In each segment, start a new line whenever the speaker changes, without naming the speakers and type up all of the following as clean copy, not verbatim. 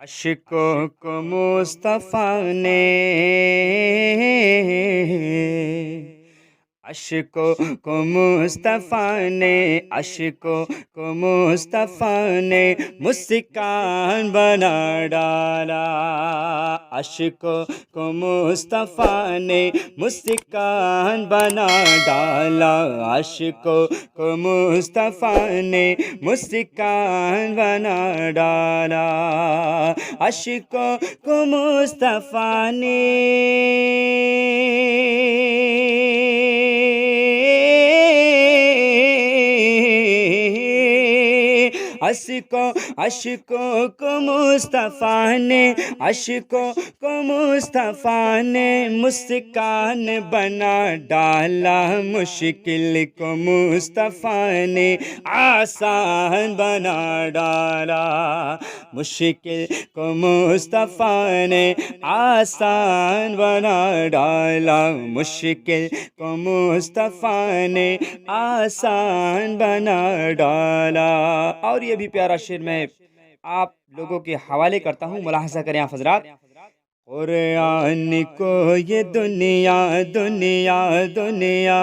عشقوں کو مصطفیٰ نے عشقوں کو مصطفیٰ نے عشقوں کو مصطفیٰ نے مسکان بنا ڈالا عشقوں کو مصطفیٰ نے مسکان بنا ڈالا عشقوں کو مصطفیٰ نے مسکان بنا ڈالا عشقوں کو مصطفیٰ نے عشقوں کو مصطفیٰ نے عشقوں کو مصطفیٰ نے مسکان بنا ڈالا مشکل کو مصطفیٰ نے آسان بنا ڈالا مشکل کو مصطفیٰ نے آسان بنا ڈالا مشکل کو مصطفیٰ نے آسان بنا ڈالا۔ اور یہ بھی پیارا شعر میں آپ لوگوں کے حوالے کرتا ہوں، ملاحظہ کریں آپ حضرات۔ قرآن کو یہ دنیا دنیا دنیا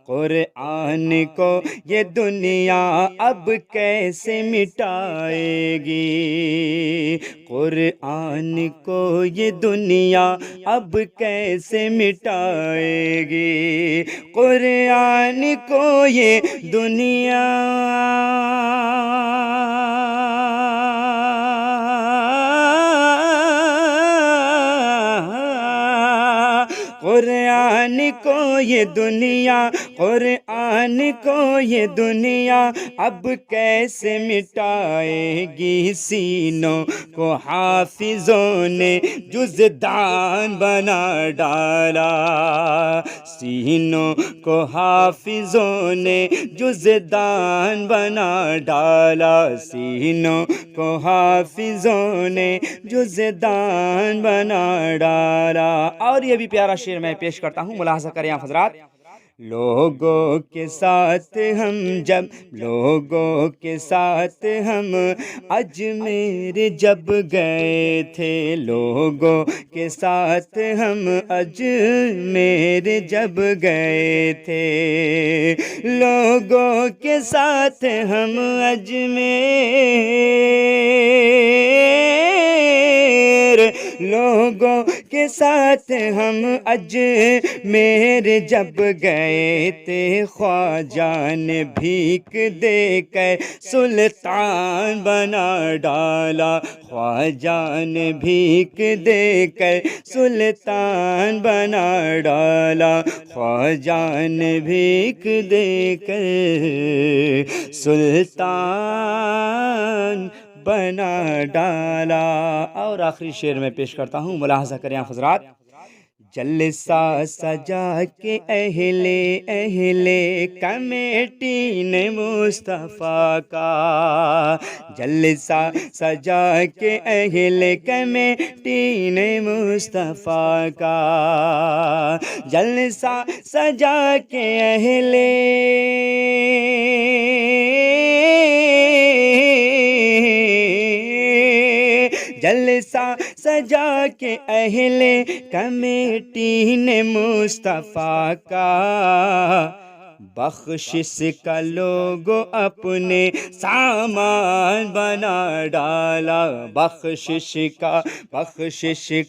قرآن کو یہ دنیا اب کیسے مٹائے گی قرآن کو یہ دنیا اب کیسے مٹائے گی قرآن کو یہ دنیا قرآن کو یہ دنیا قرآن کو یہ دنیا اب کیسے مٹائے گی سینوں کو حافظوں نے جزدان بنا ڈالا سینوں کو حافظوں نے جزدان بنا ڈالا سینوں کو حافظوں نے جزدان بنا ڈالا۔ اور یہ بھی پیارا شعر میں پیش کرتا ہوں، ملاحظہ کریں آپ حضرات۔ لوگوں کے ساتھ ہم جب لوگوں کے ساتھ ہم اجمیر جب گئے تھے لوگوں کے ساتھ ہم اجمیر جب گئے تھے لوگوں کے ساتھ ہم لوگوں کے ساتھ ہم اجمیر جب گئے تھے خواجہ نے بھیک دے کر سلطان بنا ڈالا خواجہ نے بھیک دے کر سلطان بنا ڈالا خواجہ نے بھیک دے کر سلطان بنا ڈالا۔ اور آخری شعر میں پیش کرتا ہوں، ملاحظہ کریں آپ حضرات۔ جلسہ سجا کے اہل کمیٹی نے مصطفیٰ کا جلسہ سجا کے اہل کمیٹی نے مصطفیٰ کا جلسہ سجا کے اہل جلسہ سجا کے اہل کمیٹی نے مصطفیٰ کا بخشش کا لوگو اپنے سامان بنا ڈالا بخشش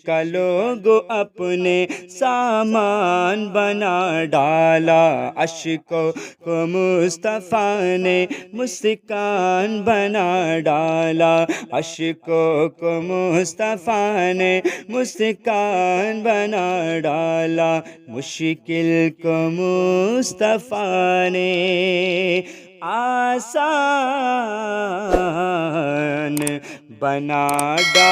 کا لوگو اپنے سامان بنا ڈالا عشقوں کو مصطفیٰ نے مسکان بنا ڈالا عشقوں کو مصطفیٰ نے مسکان بنا ڈالا مشکل کو مصطفیٰ نے آسان بنا ڈالا۔